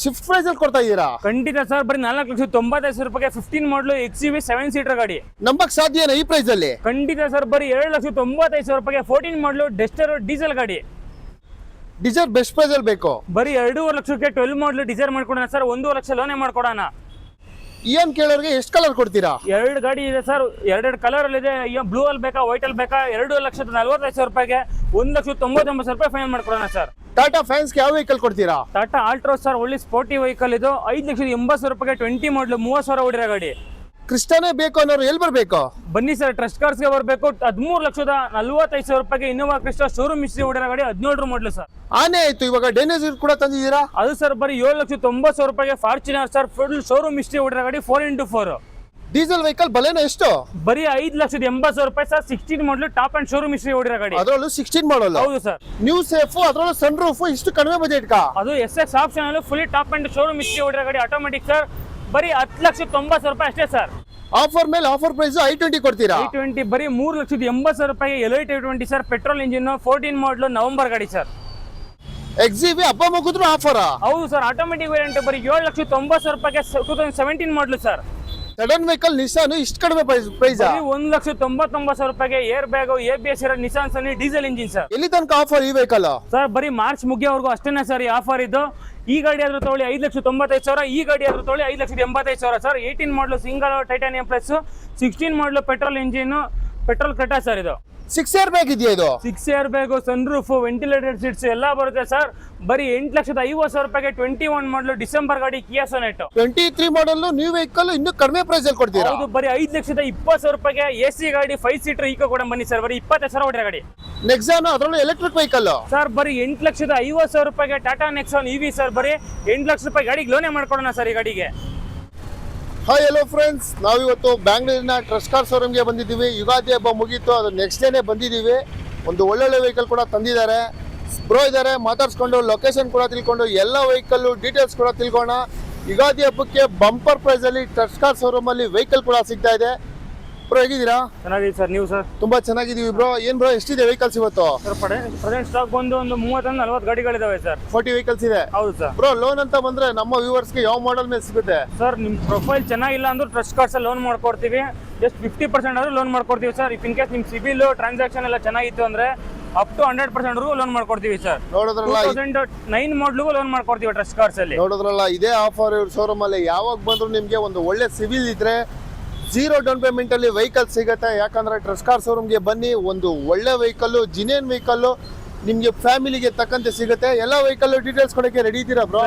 Shift price ಅಲ್ಲಿ ಕೊಡ್ತಾ ಇದೀರಾ? ಖಂಡಿತ ಸರ್, ಬರೀ 4,95,000 ರೂಪಾಯಿಗೆ 15 ಮಾಡಲು XUV 7 ಸೀಟರ್ ಗಾಡಿ. ನಂಬಕ್ ಸಾಧ್ಯನಾ ಈ ಪ್ರೈಸ್ ಅಲ್ಲಿ? ಖಂಡಿತ ಸರ್, ಬರೀ 2,95,000 ರೂಪಾಯಿಗೆ 14 ಮಾಡಲು ಡೆಸ್ಟರ್ ಡೀಸೆಲ್ ಗಾಡಿ. ಡೀಸೆಲ್ ಬೆಸ್ಟ್ ಪ್ರೈಸ್ ಅಲ್ಲಿ ಬೇಕು. ಬರೀ 2.5 ಲಕ್ಷಕ್ಕೆ 12 ಮಾಡಲು ಡೀಸೆಲ್ ಮಾಡ್ಕೊಡೋಣ ಸರ್, 1.5 ಲಕ್ಷ ಲೋನೇ ಮಾಡ್ಕೊಡೋಣ. EM ಕೇಳೋರಿಗೆ ಎಷ್ಟು ಕಲರ್ ಕೊಡ್ತೀರಾ? 2 ಗಾಡಿ ಇದೆ ಸರ್, 2 ಕಲರ್ ಅಲ್ಲಿ ಇದೆ. ಬ್ಲೂ ಅಲ್ಲಿ ಬೇಕಾ ವೈಟ್ ಅಲ್ಲಿ ಬೇಕಾ? 2,45,000 ರೂಪಾಯಿಗೆ 1,99,000 ರೂಪಾಯಿ ಫೈನಲ್ ಮಾಡ್ಕೊಡೋಣ ಸರ್. ಟಾಟಾ ಫ್ಯಾನ್ಸ್ಗೆ ಯಾವ ವೆಹಿಕಲ್ ಕೊಡ್ತೀರಾ? ಟಾಟಾ ಆಲ್ಟ್ರೋಸ್ ಸರ್, ಒಳ್ಳೆ ಸ್ಪೋರ್ಟಿ ವೆಹಿಕಲ್ ಇದು. 5,80,000 ರೂಪಾಯಿಗೆ 20 ಮಾಡಲು 30,000 ಹೊಡಿರೋ ಗಾಡಿ. ಕ್ರಿಸ್ಟಾನೇ ಬೇಕು ಅನ್ನೋರು ಎಲ್ಲಿ ಬರ್ಬೇಕು? ಬನ್ನಿ ಸರ್, ಟ್ರಸ್ಟ್ ಕಾರ್ಸ್ಗೆ ಬರಬೇಕು. 13,45,000 ರೂಪಾಯಿಗೆ ಇನ್ನೋವಾ ಕ್ರಿಸ್ಟಾ ಶೋರೂಮ್ ಹಿಸ್ಟ್ರಿ ಹೊಡಿರೋ ಗಾಡಿ, 17 ಮಾಡಲು ಸರ್. ಆನೆ ಆಯ್ತು, ಇವಾಗ ಡೈನೋಸರ್ ಕೂಡ ತಂದಿದ್ದೀರಾ? ಅದು ಸರ್ ಬರೀ 7,90,000 ರೂಪಾಯಿಗೆ Fortuner sir, full showroom history ಹೊಡಿರೋ ಗಾಡಿ, 4x4. ಡೀಸೆಲ್ ವೆಹಿಕಲ್ ಬಲೇನ ಎಷ್ಟು? ಬರೀ 5,80,000 ರೂಪಾಯಿ sir, 16 model top end showroom history ಹೊಡಿರೋ ಗಾಡಿ. ಅದರಲ್ಲೂ 16 ಮಾಡಲ್ಲ? ಹೌದು ಸರ್. ನ್ಯೂ ಸೇಫ್, ಅದರಲ್ಲೂ ಸನ್ ರೂಫ್, ಇಷ್ಟು ಕಡಿಮೆ ಬಜೆಟ್ ಕಾ? ಅದು SX ಆಪ್ಷನ್ ಅಲ್ಲಿ full top end showroom history ಹೊಡಿರೋ ಗಾಡಿ, ಆಟೋಮೆಟಿಕ್ ಸರ್. ಬರೀ 10,90,000 ರೂಪಾಯಿ ಅಷ್ಟೇ ಸರ್. ಆಫರ್ ಮೇಲೆ ಆಫರ್ ಪ್ರೈಸ್ i20 ಕೊಡ್ತೀರಾ? i20 ಬರೀ 3,80,000 ರೂಪಾಯಿಗೆ elite i20 sir, petrol engine, 14 ಮಾಡಲು ನವೆಂಬರ್ ಗಾಡಿ ಸರ್. XUV ಹಬ್ಬ ಮುಗಿದ್ರು ಆಫರ್? ಹೌದು ಸರ್, ಆಟೋಮೆಟಿಕ್ ವೇರಿಯಂಟ್ ಬರೀ 7,90,000 ರೂಪಾಯಿಗೆ 2017 ಮಾಡಲು ಸರ್. ಸಡನ್ ವೆಹಿಕಲ್ ನಿಸಾನ್ ಇಷ್ಟು ಕಡಿಮೆ ಪ್ರೈಸ್? 1,99,000 ರೂಪಾಯಿಗೆ ಏರ್ ಬ್ಯಾಗ್, ABS ಇರೋ ನಿಸಾನ್ ಸನ್ನಿ ಡೀಸೆಲ್ ಇಂಜಿನ್ ಸರ್. ಎಲ್ಲಿ ತನಕ ಆಫರ್ ಈ ವೆಹಿಕಲ್? ಸರ್ ಬರೀ ಮಾರ್ಚ್ ಮುಗಿಯೋವರೆಗೂ ಅಷ್ಟೇನೆ ಸರ್ ಈ ಆಫರ್ ಇದು. ಈ ಗಾಡಿ ಆದ್ರೂ ತಗೊಳ್ಳಿ 5,95,000, ಈ ಗಾಡಿ ಆದ್ರೂ ತಗೊಳ್ಳಿ 5,85,000 ಸರ್. 18 ಮಾಡಲು single titanium plus, 16 model petrol engine, petrol Creta sir ಇದು. 6 ಏರ್ ಬ್ಯಾಗ್ ಇದೆಯಾ ಇದು? 6 air bag, sun roof, ventilated seats ಎಲ್ಲ ಬರುತ್ತೆ ಸರ್. ಬರೀ 8,50,000 ರೂಪಾಯಿಗೆ 21 ಮಾಡಲು ಡಿಸೆಂಬರ್ ಗಾಡಿ ಕಿಯಾ ಸೊನೆಟ್. 23 ಮಾಡಲ್ ನ್ಯೂ ವೆಹಿಕಲ್ ಇನ್ನೂ ಕಡಿಮೆ ಪ್ರೈಸ್ ಅಲ್ಲಿ ಕೊಡ್ತೀರಾ? ಹೌದು, ಬರೀ 5,20,000 ರೂಪಾಯಿಗೆ AC ಗಾಡಿ 5 ಸೀಟರ್ ಈಕೋ ಕೂಡ ಬನ್ನಿ ಸರ್, ಬರೀ 25,000 ಹೊಡಿರೋ ಗಾಡಿ. ನೆಕ್ಸಾನ್, ಅದರಲ್ಲೂ ಎಲೆಕ್ಟ್ರಿಕ್ ವೆಹಿಕಲ್ ಸರ್, ಬರೀ 8,50,000 ರೂಪಾಯಿಗೆ ಟಾಟಾ ನೆಕ್ಸಾನ್ EV ಸರ್, ಬರೀ 8 ಲಕ್ಷ ರೂಪಾಯಿ ಗಾಡಿಗೆ ಲೋನೇ ಮಾಡ್ಕೊಡೋಣ ಸರ್ ಈ ಗಾಡಿಗೆ. ಹಾಯ್ ಹಲೋ ಫ್ರೆಂಡ್ಸ್, ನಾವಿವತ್ತು ಬ್ಯಾಂಗ್ಳೂರಿನ ಟ್ರಸ್ಟ್ ಕಾರ್ ಶೋರೂಮ್ಗೆ ಬಂದಿದ್ದೀವಿ. ಯುಗಾದಿ ಹಬ್ಬ ಮುಗೀತು, ಅದು ನೆಕ್ಸ್ಟ್ ಡೇನೇ ಬಂದಿದ್ದೀವಿ. ಒಂದು ಒಳ್ಳೊಳ್ಳೆ ವೆಹಿಕಲ್ ಕೂಡ ತಂದಿದ್ದಾರೆ, ಬ್ರೋ ಇದ್ದಾರೆ, ಮಾತಾಡ್ಸ್ಕೊಂಡು ಲೊಕೇಶನ್ ಕೂಡ ತಿಳ್ಕೊಂಡು ಎಲ್ಲ ವೆಹಿಕಲ್ ಡೀಟೇಲ್ಸ್ ಕೂಡ ತಿಳ್ಕೋಣ. ಯುಗಾದಿ ಹಬ್ಬಕ್ಕೆ ಬಂಪರ್ ಪ್ರೈಸ್ ಅಲ್ಲಿ ಟ್ರಸ್ಟ್ ಕಾರ್ ಶೋರೂಮ್ ಅಲ್ಲಿ ವೆಹಿಕಲ್ ಕೂಡ ಸಿಗ್ತಾ ಇದೆ. ಬ್ರೋ ಹೇಗಿದ್ದೀರಾ? ಚೆನ್ನಾಗಿದೆ ಸರ್, ನೀವು ಸರ್? ತುಂಬಾ ಚೆನ್ನಾಗಿದ್ದೀವಿ ಬ್ರೋ. ಏನ್ ಬ್ರೋ, ಎಷ್ಟಿದೆ ವೆಹಿಕಲ್ಸ್ ಇವತ್ತು? ಸರ್ ಪ್ರೆಸೆಂಟ್ ಸ್ಟಾಕ್ ಬಂದು ಒಂದು 30-40 ಗಾಡಿಗಳಿದಾವೆ ಸರ್. 40 ವೆಹಿಕಲ್ಸ್ ಇದೆ? ಹೌದು ಸರ್. ಬ್ರೋ, ಲೋನ್ ಅಂತ ಬಂದ್ರೆ ನಮ್ಮ ವ್ಯೂವರ್ಸ್ಗೆ ಯಾವ ಮಾಡೆಲ್ ಮೇಲೆ ಸಿಗುತ್ತೆ? ಸರ್, ನಿಮ್ ಪ್ರೊಫೈಲ್ ಚೆನ್ನಾಗಿಲ್ಲ ಅಂದ್ರೆ ಟ್ರಸ್ಟ್ ಕಾರ್ಡ್ಸ್ ಲೋನ್ ಮಾಡ್ಕೊಡ್ತೀವಿ. ಜಸ್ಟ್ 50% ಆದ್ರೂ ಲೋನ್ ಮಾಡ್ಕೊಡ್ತೀವಿ ಸರ್. ಇಫ್ ಇನ್ ಕೇಸ್ ನಿಮ್ ಸಿಬಿಲ್ ಟ್ರಾನ್ಸಾಕ್ಷನ್ ಎಲ್ಲ ಚೆನ್ನಾಗಿತ್ತು ಅಂದ್ರೆ ಅಪ್ ಟು 100% ಲೋನ್ ಮಾಡ್ಕೊಡ್ತೀವಿ ಸರ್. ನೋಡಿದ್ರಲ್ಲ, 2009 ಮಾಡಲ್ಗೂ ಲೋನ್ ಮಾಡ್ಕೊಡ್ತೀವಿ ಟ್ರಸ್ಟ್ ಕಾರ್ಡ್ಸ್ ಅಲ್ಲಿ. ನೋಡಿದ್ರಲ್ಲ, ಇದೇ ಆಫರ್ ಇವ್ರ ಶೋರೂಮ್ ಅಲ್ಲಿ. ಯಾವಾಗ ಬಂದ್ರು ನಿಮ್ಗೆ ಒಂದು ಒಳ್ಳೆ ಸಿವಿಲ್ ಇದ್ರೆ 0 ಡೌನ್ ಪೇಮೆಂಟ್ ಅಲ್ಲಿ ವೆಹಿಕಲ್ ಸಿಗುತ್ತೆ. ಯಾಕಂದ್ರೆ ಟ್ರಸ್ಟ್ ಕಾರ್ ಶೋರೂಮ್ಗೆ ಬನ್ನಿ, ಒಂದು ಒಳ್ಳೆ ವೆಹಿಕಲ್, ಜಿನಿಯನ್ ವೆಹಿಕಲ್ ನಿಮ್ಗೆ ಫ್ಯಾಮಿಲಿಗೆ ತಕ್ಕಂತೆ ಸಿಗುತ್ತೆ. ಎಲ್ಲ ವೆಹಿಕಲ್ ಡೀಟೇಲ್ಸ್ ಕೊಡಕ್ಕೆ ರೆಡಿ ಇದ್ದೀರಾ ಬ್ರೋ?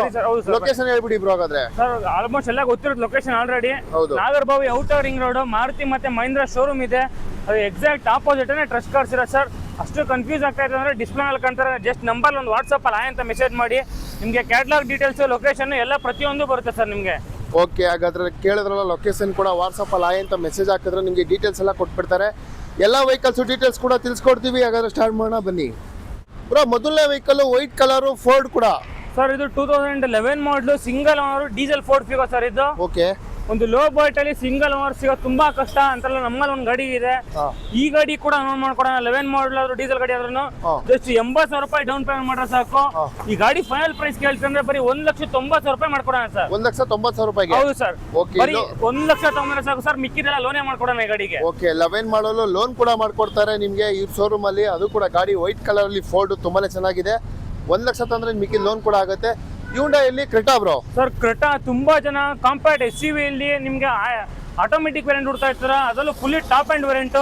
ಲೊಕೇಶನ್ ಹೇಳ್ಬಿಡಿ ಬ್ರೋ. ಹಾಗಾದ್ರೆ ಸರ್, ಆಲ್ಮೋಸ್ಟ್ ಎಲ್ಲ ಗೊತ್ತಿರೋದು ಲೊಕೇಶನ್ ಆಲ್ರೆಡಿ. ಹೌದು, Nagarbhavi outer ring road, Maruti ಮತ್ತೆ ಮಹೀಂದ್ರ ಶೋರೂಮ್ ಇದೆ. ಅದು ಎಕ್ಸಾಕ್ಟ್ ಆಪೋಸಿಟ್ ಟ್ರಸ್ಟ್ ಕಾರ್ಡ್ಸ್ ಇರೋ ಸರ್. ಅಷ್ಟು ಕನ್ಫ್ಯೂಸ್ ಆಗ್ತಾ ಇದೆ ಅಂದ್ರೆ ಡಿಸ್ಪ್ಲೇ ಅಲ್ಲಿ ಕಾಣ್ತಾರೆ. ಜಸ್ಟ್ ನಂಬರ್ ಒಂದು ವಾಟ್ಸಪ್ ಅಲ್ಲಿ ಅಂತ ಮೆಸೇಜ್ ಮಾಡಿ, ನಿಮಗೆ ಕ್ಯಾಟಲಾಗ್ ಡೀಟೇಲ್ಸ್, ಲೊಕೇಶನ್ ಎಲ್ಲ ಪ್ರತಿಯೊಂದು ಬರುತ್ತೆ ಸರ್ ನಿಮಗೆ. ಓಕೆ, ಹಾಗಾದ್ರೆ ಕೇಳಿದ್ರಲ್ಲ, ಲೊಕೇಶನ್ ಕೂಡ ವಾಟ್ಸಪ್ ಅಲ್ಲಿ ಅಂತ ಮೆಸೇಜ್ ಹಾಕಿದ್ರೆ ನಿಮಗೆ ಡೀಟೇಲ್ಸ್ ಎಲ್ಲ ಕೊಟ್ಬಿಡ್ತಾರೆ. ಎಲ್ಲ ವೆಹಿಕಲ್ಸ್ ಡೀಟೇಲ್ಸ್ ಕೂಡ ತಿಳಿಸ್ಕೊಡ್ತೀವಿ. ಹಾಗಾದ್ರೆ ಸ್ಟಾರ್ಟ್ ಮಾಡೋಣ ಬನ್ನಿ ಬ್ರೋ. ಮೊದಲನೇ ವೆಹಿಕಲ್ ವೈಟ್ ಕಲರ್ ಫೋರ್ಡ್ ಕೂಡ ಸರ್. ಇದು 2011 ಮಾಡಲು single owner diesel Ford Figo sir ಇದು. ಓಕೆ, ಒಂದು ಲೋ ಬಜೆಟ್ ಅಲ್ಲಿ ಸಿಂಗಲ್ ಓನರ್ ಸಿಗೋದು ತುಂಬಾ ಕಷ್ಟ ಅಂತಲ್ಲ. ನಮ್ಮಲ್ಲಿ ಒಂದು ಗಾಡಿ ಇದೆ, ಈ ಗಾಡಿ ಕೂಡ ನೋಡ್ ಮಾಡ್ಕೊಡೋಣ. 11 ಮಾಡಲ್ ಆದ್ರೂ ಡೀಸೆಲ್ ಗಾಡಿ ಆದ್ರೂ ಜಸ್ಟ್ 80,000 ರೂಪಾಯಿ ಡೌನ್ ಪೇಮೆಂಟ್ ಮಾಡ್ರೆ ಸಾಕು. ಈ ಗಾಡಿ ಫೈನಲ್ ಪ್ರೈಸ್ ಕೇಳ್ತಂದ್ರೆ ಬರೀ 1,90,000 ರೂಪಾಯಿ ಮಾಡ್ಕೊಡೋಣ ಸರ್. 1,90,000 ರೂಪಾಯಿಗೆ? ಹೌದು ಸರ್, ಓಕೆ, ಬರೀ 1,90,000 ಸಾಕು ಸರ್. ಮಿಕ್ಕಿದೆಲ್ಲ ಲೋನೇ ಮಾಡ್ಕೊಡೋಣ ಈ ಗಾಡಿಗೆ. ಓಕೆ, 11 ಮಾಡಲು ಲೋನ್ ಕೂಡ ಮಾಡ್ಕೊಡ್ತಾರೆ ನಿಮ್ಗೆ ಈ ಶೋರೂಮ್ ಅಲ್ಲಿ. ಅದು ಕೂಡ ಗಾಡಿ ವೈಟ್ ಕಲರ್ ಅಲ್ಲಿ ಫೋರ್ಡ್ ತುಂಬಾನೇ ಚೆನ್ನಾಗಿದೆ. 1 ಲಕ್ಷ ತಂದ್ರೆ ಮಿಕ್ಕಿ ಲೋನ್ ಕೂಡ ಆಗುತ್ತೆ. ಹ್ಯುಂಡೈಯಲ್ಲಿ ಕ್ರೆಟಾ ಬ್ರೋ. ಸರ್, ಕ್ರೆಟಾ ತುಂಬಾ ಜನ ಕಾಂಪ್ಯಾಕ್ಟ್ SUV ಅಲ್ಲಿ ನಿಮ್ಗೆ ಆಟೋಮೆಟಿಕ್ ವೇರಿಯಂಟ್ ಹುಡ್ತಾ ಇರ್ತಾರ. ಅದರಲ್ಲೂ fully top and variant,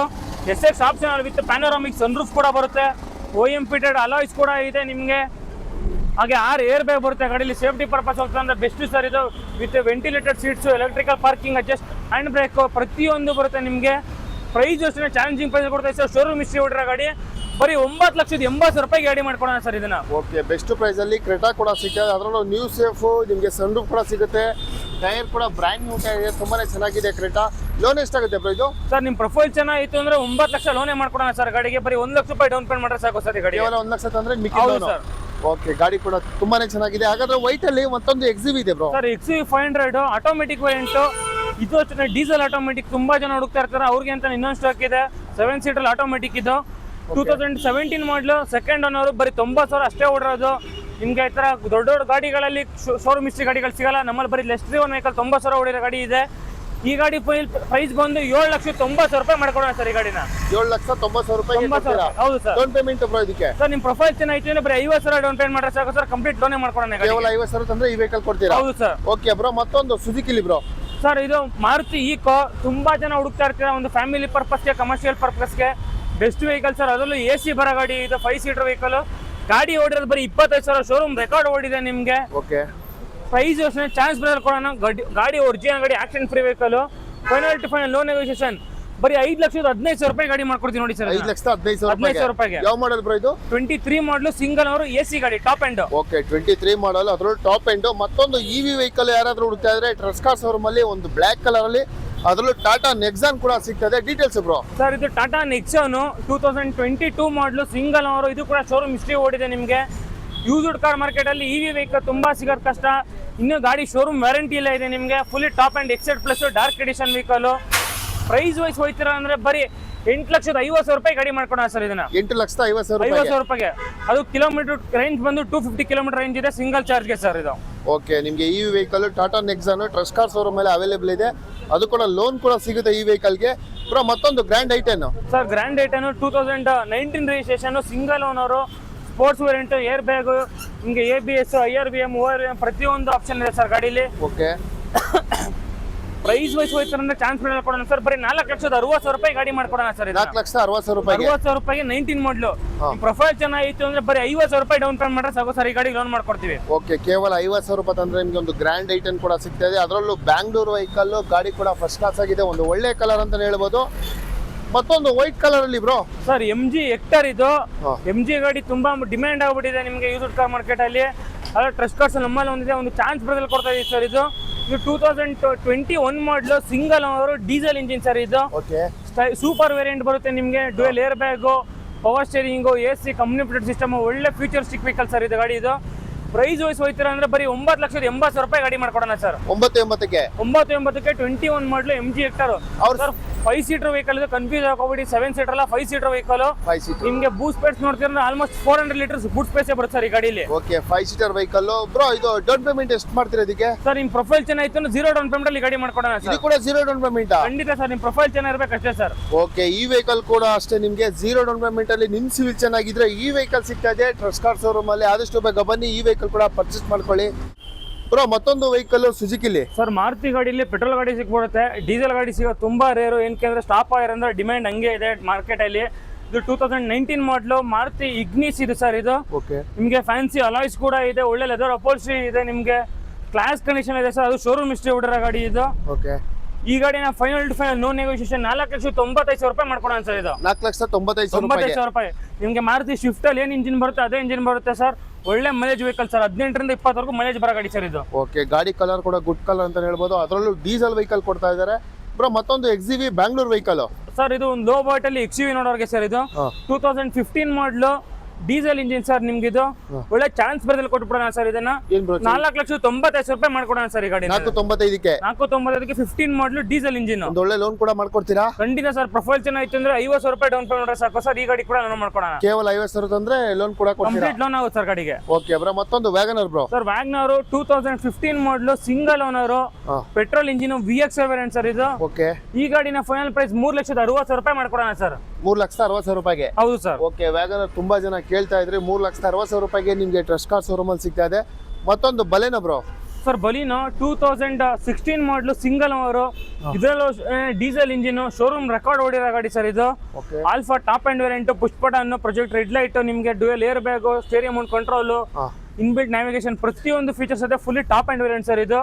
SX option with panoramic sun roof ಕೂಡ ಬರುತ್ತೆ. OEM ಫಿಟೆಡ್ ಅಲಾಯ್ಸ್ ಕೂಡ ಇದೆ ನಿಮ್ಗೆ. ಹಾಗೆ 6 ಏರ್ ಬ್ಯಾಗ್ ಬರುತ್ತೆ ಗಾಡಿಯಲ್ಲಿ. ಸೇಫ್ಟಿ ಪರ್ಪಸ್ ಹೋಗ್ತಾ ಅಂದ್ರೆ ಬೆಸ್ಟ್ ಸರ್ ಇದು. With ventilated seats, electrical parking, adjust hand break ಪ್ರತಿಯೊಂದು ಬರುತ್ತೆ ನಿಮ್ಗೆ. ಪ್ರೈಸ್ ಅಷ್ಟೇ ಚಾಲೆಂಜಿಂಗ್ ಪ್ರೈಸ್ ಕೊಡ್ತಾ ಸರ್. ಶೋರೂಮ್ ಹಿಸ್ಟ್ರಿ ಹೊಡಿರೋ ಗಾಡಿ ಬರೀ 9,80,000 ರೂಪಾಯಿಗೆ ಗಾಡಿ ಮಾಡ್ಕೊಡೋಣ ಸರ್ ಇದನ್ನ. ಓಕೆ, ಬೆಸ್ಟ್ ಪ್ರೈಸ್ ಅಲ್ಲಿ ಕ್ರೆಟಾ ಕೂಡ ಸಿಗುತ್ತೆ. ಅದರಲ್ಲೂ ನ್ಯೂ ಸೇಫ್ ನಿಮಗೆ ಸನ್ ರೂಫ್ ಕೂಡ ಸಿಗುತ್ತೆ. ಟೈರ್ ಕೂಡ ಬ್ರ್ಯಾಂಡ್ ನ್ಯೂ ಟೈರ್ ಇದೆ, ತುಂಬಾನೇ ಚೆನ್ನಾಗಿದೆ ಕ್ರೆಟಾ. ಲೋನ್ ಎಷ್ಟಾಗುತ್ತೆ ಬ್ರೋ ಇದು? ಸರ್, ನಿಮ್ ಪ್ರೊಫೈಲ್ ಚೆನ್ನಾಗಿತ್ತು ಅಂದ್ರೆ 9 ಲಕ್ಷ ಲೋನೇ ಮಾಡ್ಕೊಡೋಣ ಸರ್ ಗಾಡಿಗೆ. ಬರೀ 1 ಲಕ್ಷ ರೂಪಾಯಿ ಡೌನ್ ಪೇಮೆಂಟ್ ಮಾಡ್ರೆ ಸಾಕು ಸರ್ ಈ ಗಾಡಿ. ಕೇವಲ 1 ಲಕ್ಷ ತಂದ್ರೆ ಮಿಕ್ಕಿ ಲೋನ್ ಸರ್. ಓಕೆ, ಗಾಡಿ ಕೂಡ ತುಂಬಾನೇ ಚೆನ್ನಾಗಿದೆ. ಹಾಗಾದ್ರೆ ವೈಟ್ ಅಲ್ಲಿ ಮತ್ತೊಂದು XUV ಇದೆ bro. Sir, XUV 500 automatic variant. ಇದು ಡೀಸೆಲ್ ಆಟೋಮೆಟಿಕ್ ತುಂಬಾ ಜನ ಹುಡುಕ್ತಾ ಇರ್ತಾರೆ, ಅವ್ರಿಗೆ ಅಂತ ಇನ್ನೊಂದು ಸ್ಟಾಕ್ ಇದೆ. 7 ಸೀಟರ್ ಆಟೋಮೆಟಿಕ್ ಇದು. 2017 ಮಾಡಲು ಸೆಕೆಂಡ್ ಓನರ್, ಬರೀ 90,000 ಅಷ್ಟೇ ಓಡಿರೋದು. ನಿಮ್ಗೆ ಈ ತರ ದೊಡ್ಡ ದೊಡ್ಡ ಗಾಡಿಗಳಲ್ಲಿ ಶೋರೂಮ್ ಹಿಸ್ಟ್ರಿ ಗಾಡಿಗಳು ಸಿಗಲ್ಲ. ನಮ್ಮಲ್ಲಿ ಬರೀ ಲೆಸ್ ಡ್ರಿವನ್ ವೆಹಿಕಲ್ 90,000 ಹೊಡಿರೋ ಗಾಡಿ ಇದೆ. ಈ ಗಾಡಿ ಪ್ರೈಸ್ ಬಂದು 7,90,000 ರೂಪಾಯಿ ಮಾಡ್ಕೊಡೋಣ ಸರ್. ಈ ಗಾಡಿನ 7,90,000 ರೂಪಾಯಿ. ಹೌದು ಸರ್. ಡೌನ್ ಪೇಮೆಂಟ್ ಬ್ರೋ ಇದಕ್ಕೆ? ಸರ್ ನಿಮ್ ಪ್ರೊಫೈಲ್ ಚೆನ್ನಾಗಿತ್ತು ಅಂದ್ರೆ ಬರೀ 50,000 ಡೌನ್ ಪೇಮೆಂಟ್ ಮಾಡ್ರೆ ಸಾಕು ಸರ್, ಕಂಪ್ಲೀಟ್ ಲೋನೇ ಮಾಡ್ಕೊಡೋಣ. ಕೇವಲ 50,000 ತಂದ್ರೆ ಈ ವೆಹಿಕಲ್ ಕೊಡ್ತೀರಾ? ಹೌದು ಸರ್. ಓಕೆ ಬ್ರೋ, ಮತ್ತೊಂದು ಸುಜುಕಿಲಿ ಬ್ರೋ. ಸರ್ ಇದು ಮಾರುತಿ ಈಕೋ, ತುಂಬಾ ಜನ ಹುಡುಕ್ತಾ ಇರ್ತೀರಾ ಒಂದು ಫ್ಯಾಮಿಲಿ ಪರ್ಪಸ್ಗೆ, ಕಮರ್ಷಿಯಲ್ ಪರ್ಪಸ್ಗೆ ಬೆಸ್ಟ್ ವೆಹಿಕಲ್ ಸರ್. ಅದರಲ್ಲೂ AC ಬರೋ ಗಾಡಿ ಇದು, 5 ಸೀಟರ್ ವೆಹಿಕಲ್. ಗಾಡಿ ಓಡಿರೋದು ಬರೀ 25,000, ಶೋರೂಮ್ ರೆಕಾರ್ಡ್ ಓಡಿದೆ ನಿಮ್ಗೆ. ಓಕೆ, ಪ್ರೈಸ್ ಯೋಚನೆ ಚಾನ್ಸ್ ಬರೋದು ಕೊಡೋಣ. ಗಾಡಿ ಒರಿಜಿನಲ್ ಗಾಡಿ, action free vehicle, final to final, low negotiation. ಬರೀ 5,15,000 ರೂಪಾಯಿ ಗಾಡಿ ಮಾಡ್ಕೊಡ್ತೀನಿ ನೋಡಿ ಸರ್. 5,15,000 ರೂಪಾಯಿಗೆ. ಯಾವ ಮಾಡಲ್ ಬ್ರೋ ಇದು? 23 ಮಾಡಲು ಸಿಂಗಲ್ ಅವರು AC ಗಾಡಿ, ಟಾಪ್ ಎಂಡ್. ಓಕೆ, 23 ಮಾಡಲ್, ಅದ್ರಲ್ಲಿ ಟಾಪ್ ಎಂಡ್. ಮತ್ತೊಂದು EV ವೆಹಿಕಲ್ ಯಾರಾದ್ರೂ ಹುಡುಕ್ತಾ ಇದ್ರೆ ಟ್ರಸ್ಕಾರ್ ಶೋರೂಮ್ ಅಲ್ಲಿ ಒಂದು ಬ್ಲಾಕ್ ಕಲರ್ ಅಲ್ಲಿ, ಅದರಲ್ಲೂ ಟಾಟಾ ನೆಕ್ಸಾನ್ ಕೂಡ ಸಿಗ್ತದೆ. Details bro? ಸರ್ ಇದು ಟಾಟಾ ನೆಕ್ಸಾನ್ 2022 ಮಾಡಲು ಸಿಂಗಲ್ ಅವರು, ಇದು ಕೂಡ ಶೋರೂಮ್ ಹಿಸ್ಟ್ರಿ ಓಡಿದೆ ನಿಮಗೆ. ಯೂಸ್ಡ್ ಕಾರ್ ಮಾರ್ಕೆಟ್ ಅಲ್ಲಿ EV ವೆಹಿಕಲ್ ತುಂಬಾ ಸಿಗೋದು ಕಷ್ಟ. ಇನ್ನು ಗಾಡಿ ಶೋರೂಮ್ ವ್ಯಾರಂಟಿ ಎಲ್ಲ ಇದೆ ನಿಮಗೆ. Fully top end XZ plus dark edition vehicle. Price wise ಹೋಯ್ತೀರಾ ಅಂದ್ರೆ ಬರೀ 8,50,000 ರೂಪಾಯಿ ಗಾಡಿ ಮಾಡ್ಕೊಣ ಸರ್. ಇದನ್ನ 8,50,000 ರೂಪಾಯಿಗೆ. ಅದು ಕಿಲೋಮೀಟರ್ ರೇಂಜ್ ಬಂದು 250 ಕಿಲೋಮೀಟರ್ ರೇಂಜ್ ಇದೆ, ಸಿಂಗಲ್ ಚಾರ್ಜ್ಗೆ ಸರ್ ಇದು. ಓಕೆ, ನಿಮಗೆ ಈ ವೆಹಿಕಲ್ ಟಾಟಾ ನೆಕ್ಸಾನ್ ಟ್ರಸ್ಕಾರ್ ಶೋರೂಮ್ ಮೇಲೆ ಅವೈಲೇಬಲ್ ಇದೆ. ಅದು ಕೂಡ ಲೋನ್ ಕೂಡ ಸಿಗುತ್ತೆ ಈ ವೆಹಿಕಲ್ಗೆ. ಬ್ರೋ ಮತ್ತೊಂದು grand i ten sir. Grand i ten 2019 registration, single owner, sports variant, air bag, ನಿಮಗೆ ABS, IRBM, ORM ಪ್ರತಿಯೊಂದು ಆಪ್ಷನ್ ಇದೆ ಸರ್ ಗಾಡೀಲಿ. ಓಕೆ, ಪ್ರೈಸ್ ವೈಸ್ ಹೋಯ್ತಾರೆ ಅಂದ್ರೆ ಚಾನ್ಸ್ ಕೊಡೋಣ ಸರ್. ಬರೀ 4,60,000 ರೂಪಾಯಿ ಗಾಡಿ ಮಾಡ್ಕೊಡೋಣ ಸರ್. 4,60,000 ರೂಪಾಯಿ. 60,000 ರೂಪಾಯಿಗೆ 19 ಮಾಡಲು. ಪ್ರೊಫೈಲ್ ಚೆನ್ನಾಗಿತ್ತು ಅಂದ್ರೆ ಬರೀ 50,000 ರೂಪಾಯಿ ಡೌನ್ ಪೇಮೆಂಟ್ ಮಾಡ್ರೆ ಸಾಕು ಸರ್, ಈ ಗಾಡಿ ಲೋನ್ ಮಾಡ್ಕೊಡ್ತೀವಿ. ಓಕೆ, ಕೇವಲ 50,000 ರೂಪಾಯಿ ತಂದ್ರೆ ನಿಮ್ಗೆ ಒಂದು ಗ್ರ್ಯಾಂಡ್ ಐಟನ್ ಕೂಡ ಸಿಗ್ತದೆ. ಅದರಲ್ಲೂ ಬ್ಯಾಂಗ್ಳೂರ್ ವೆಹಿಕಲ್, ಗಾಡಿ ಕೂಡ ಫಸ್ಟ್ ಕ್ಲಾಸ್ ಆಗಿದೆ, ಒಂದು ಒಳ್ಳೆ ಕಲರ್ ಅಂತ ಹೇಳ್ಬೋದು. ಮತ್ತೊಂದು ವೈಟ್ ಕಲರ್ ಅಲ್ಲಿ ಬ್ರೋ ಸರ್, MG ಹೆಕ್ಟರ್ ಇದು. MG ಗಾಡಿ ತುಂಬಾ ಡಿಮ್ಯಾಂಡ್ ಆಗ್ಬಿಟ್ಟಿದೆ ನಿಮಗೆ ಯೂಸ್ಡ್ ಕಾರ್ ಮಾರ್ಕೆಟ್ ಅಲ್ಲಿ. ಅಲ್ಲ ಟ್ರಸ್ಟ್ ಕಾರ್ಸ್ ನಮ್ಮಲ್ಲಿ ಒಂದಿದೆ, ಒಂದು ಚಾನ್ಸ್ ಬದಲು ಕೊಡ್ತಾ ಇದೀವಿ ಸರ್. ಇದು 2021 ಮಾಡಲು ಸಿಂಗಲ್ ಅವರು, ಡೀಸೆಲ್ ಇಂಜಿನ್ ಸರ್ ಇದು. ಓಕೆ, ಸೂಪರ್ ವೇರಿಯಂಟ್ ಬರುತ್ತೆ ನಿಮಗೆ. Dual air bag, power steering, AC, company system, ಒಳ್ಳೆ ಫ್ಯೂಚರ್ಸ್ಟಿಕ್ ವೆಹಿಕಲ್ ಸರ್ ಇದು ಗಾಡಿ. ಇದು ಪ್ರೈಸ್ ವೈಸ್ ಹೋಯ್ತೀರಾ ಅಂದ್ರೆ ಬರೀ 9,80,000 ರೂಪಾಯಿ ಗಾಡಿ ಮಾಡ್ಕೊಡೋಣ sir. 9,80,000ಕ್ಕೆ 21 model MG Hector. Sir 5 seater vehicle ಇದು, ಕನ್ಫ್ಯೂಸ್ ಆಗೋಬಿಡಿ. 7 ಸೀಟರ್ ಅಲ್ಲ, 5 ಸೀಟರ್ ವೆಹಿಕಲ್. ನಿಮಗೆ ಬೂಟ್ ಸ್ಪೇಸ್ ನೋಡ್ತೀರಾ ಆಲ್ಮೋಸ್ಟ್ 400 ಲೀಟರ್ಸ್ ಬೂಟ್ ಸ್ಪೇಸ್ ಬರುತ್ತೆ ಸರ್ ಈ ಗಾಡಿಲಿ. Okay, 5 seater vehicle. ಬ್ರೋ ಇದು ಡೌನ್ ಪೇಮೆಂಟ್ ಎಷ್ಟು ಮಾಡ್ತೀರಾ ಇದಕ್ಕೆ? ಸರ್ ನಿಮ್ ಪ್ರೊಫೈಲ್ ಚೆನ್ನಾಗಿತ್ತು ಅಂದ್ರೆ 0 ಡೌನ್ ಪೇಮೆಂಟ್ ಅಲ್ಲಿ ಗಾಡಿ ಮಾಡ್ಕೊಡೋಣ ಸರ್. ಇದು ಕೂಡ 0 ಡೌನ್ ಪೇಮೆಂಟ್? ಖಂಡಿತ ಸರ್, ನಿಮ್ ಪ್ರೊಫೈಲ್ ಚೆನ್ನಾಗಿರ್ಬೇಕು ಅಷ್ಟೇ ಸರ್. ಓಕೆ, ಈ ವೆಹಿಕಲ್ ಕೂಡ ಅಷ್ಟೇ, ನಿಮಗೆ 0 ಡೌನ್ ಪೇಮೆಂಟ್ ಅಲ್ಲಿ ನಿಮ್ ಸಿವಿಲ್ ಚೆನ್ನಾಗಿದ್ರೆ ಈ ವೆಹಿಕಲ್ ಸಿಗ್ತಾ ಇದೆ ಟ್ರಸ್ಕಾರ್ ಶೋರೂಮ್ ಅಲ್ಲಿ. ಆದಷ್ಟು ಬೇಗ ಬನ್ನಿ, ಈ ವೆಹಿಕಲ್ ಕೂಡ ಪರ್ಚೇಸ್ ಮಾಡ್ಕೊಳ್ಳಿ. ಬ್ರೋ ಮತ್ತೊಂದು ವೆಹಿಕಲ್ ಸುಜುಕಿಲಿ ಸರ್. ಮಾರುತಿ ಗಾಡಿಲಿ ಪೆಟ್ರೋಲ್ ಗಾಡಿ ಸಿಗ್ಬಿಡುತ್ತೆ, ಡೀಸೆಲ್ ಗಾಡಿ ಸಿಗೋದು ತುಂಬಾ ರೇರು. ಏನಕ್ಕೆ ಸ್ಟಾಪ್ ಆಗಿರೋ ಅಂದ್ರೆ ಡಿಮ್ಯಾಂಡ್ ಹಂಗೆ ಇದೆ ಮಾರ್ಕೆಟ್ ಅಲ್ಲಿ. ಇದು 2019 ಮಾಡಲು ಮಾರುತಿ ಇಗ್ನಿಸ್ ಇದು ಸರ್. ಇದು ನಿಮಗೆ ಫ್ಯಾನ್ಸಿ ಅಲಾಯ್ಸ್ ಕೂಡ ಇದೆ, ಒಳ್ಳೆ ಲೆದರ್ ಅಪೋಲ್ಸ್ಟ್ರಿ ಇದೆ, ನಿಮಗೆ ಕ್ಲಾಸ್ ಕಂಡೀಷನ್ ಇದೆ ಸರ್. ಅದು ಶೋರೂಮ್ ಹಿಸ್ಟ್ರಿ ಹೊಡಿರೋ ಗಾಡಿ ಇದು. ಓಕೆ, ಈ ಗಾಡಿನ final to final, no negotiation, 4,95,000 ರೂಪಾಯಿ ಮಾಡ್ಕೊಡೋಣ ಸರ್. ಇದು 4,95,000 ರೂಪಾಯಿ. ನಿಮಗೆ ಮಾರುತಿ ಸ್ವಿಫ್ಟ್ ಅಲ್ಲಿ ಏನ್ ಇಂಜಿನ್ ಬರುತ್ತೆ ಅದೇ ಇಂಜಿನ್ ಬರುತ್ತೆ ಸರ್. ಒಳ್ಳೆ ಮೈಲೇಜ್ ವೆಹಿಕಲ್ ಸರ್, 18ರಿಂದ 20 ಮೈಲೇಜ್ ಬರೋ ಗಾಡಿ ಸರ್ ಇದು. ಓಕೆ, ಗಾಡಿ ಕಲರ್ ಕೂಡ ಗುಡ್ ಕಲರ್ ಅಂತ ಹೇಳ್ಬೋದು. ಅದರಲ್ಲೂ ಡೀಸೆಲ್ ವೆಹಿಕಲ್ ಕೊಡ್ತಾ ಇದ್ದಾರೆ. ಬ್ರೋ ಮತ್ತೊಂದು XUV ಬ್ಯಾಂಗ್ಳೂರ್ ವೆಹಿಕಲ್ ಸರ್. ಇದು ಒಂದು ಲೋ ಬಜೆಟ್ ಅಲ್ಲಿ XUV ನೋಡೋರಿಗೆ ಸರ್. ಇದು 2015 ಮಾಡಲು, ಡೀಸೆಲ್ ಇಂಜಿನ್ ಸರ್. ನಿಮ್ಗೆ ಇದು ಒಳ್ಳೆ ಚಾನ್ಸ್ ಬರದಲ್ಲಿ ಕೊಟ್ಬಿಡೋಣ ಸರ್. ಇದನ್ನ 4,95,000 ರೂಪಾಯಿ ಮಾಡ್ಕೊಡೋಣ ಸರ್ ಈ ಗಾಡಿ. 495ಕ್ಕೆ 15 ಮಾಡಲು ಡೀಸೆಲ್ ಇಂಜಿನ್. ಒಂದು ಒಳ್ಳೆ ಲೋನ್ ಕೂಡ ಮಾಡ್ಕೊಡ್ತೀರಾ? ಖಂಡಿತ ಸರ್. ಪ್ರೊಫೈಲ್ ಚೆನ್ನಾಗಿತ್ತು ಅಂದ್ರೆ 50,000 ರೂಪಾಯಿ ಡೌನ್ ಪೇಮೆಂಟ್ ಸಾಕು ಸರ್, ಈ ಗಾಡಿ ಕೂಡ ಲೋನ್ ಮಾಡ್ಕೊಡೋಣ. ಕೇವಲ 50,000 ತಂದ್ರೆ ಲೋನ್ ಕೂಡ ಕಂಪ್ಲೀಟ್ ಲೋನ್ ಆಗುತ್ತೆ ಸರ್ ಗಾಡಿಗೆ. ಓಕೆ ಬ್ರೋ, ಮತ್ತೊಂದು ವ್ಯಾಗನರ್ ಬ್ರೋ. ಸರ್ ವ್ಯಾಗನರ್ 2015 ಮಾಡಲು, single owner, petrol engine, VX variant sir ಇದು. ಓಕೆ, ಈ ಗಾಡಿನ ಫೈನಲ್ ಪ್ರೈಸ್ 3,60,000 ರೂಪಾಯಿ ಮಾಡ್ಕೊಡೋಣ ಸರ್. 3,60,000 ರೂಪಾಯಿಗೆ? ಹೌದು ಸರ್. ಓಕೆ, ವ್ಯಾಗನರ್ ತುಂಬಾ ಜನ ಕೇಳ್ತಾ ಇದ್ರೆ 3,60,000 ರೂಪಾಯಿಗೆ ನಿಮ್ಗೆ ಟ್ರಸ್ಕಾರ್ ಶೋರೂಮ್ ಅಲ್ಲಿ ಸಿಗ್ತಾ ಇದೆ. ಮತ್ತೊಂದು Baleno bro. Sir Baleno 2016 model, single owner, ಇದರಲ್ಲೂ ಡೀಸೆಲ್ ಇಂಜಿನ್, ಶೋರೂಮ್ ರೆಕಾರ್ಡ್ ಓಡಿರೋ ಗಾಡಿ ಸರ್ ಇದು. Alpha top and variant, push button, projector light, ನಿಮಗೆ dual airbag, steering mount control, inbuilt navigation, ಪ್ರತಿಯೊಂದು ಫೀಚರ್ಸ್ ಇದೆ. Fully top and variant sir ಇದು.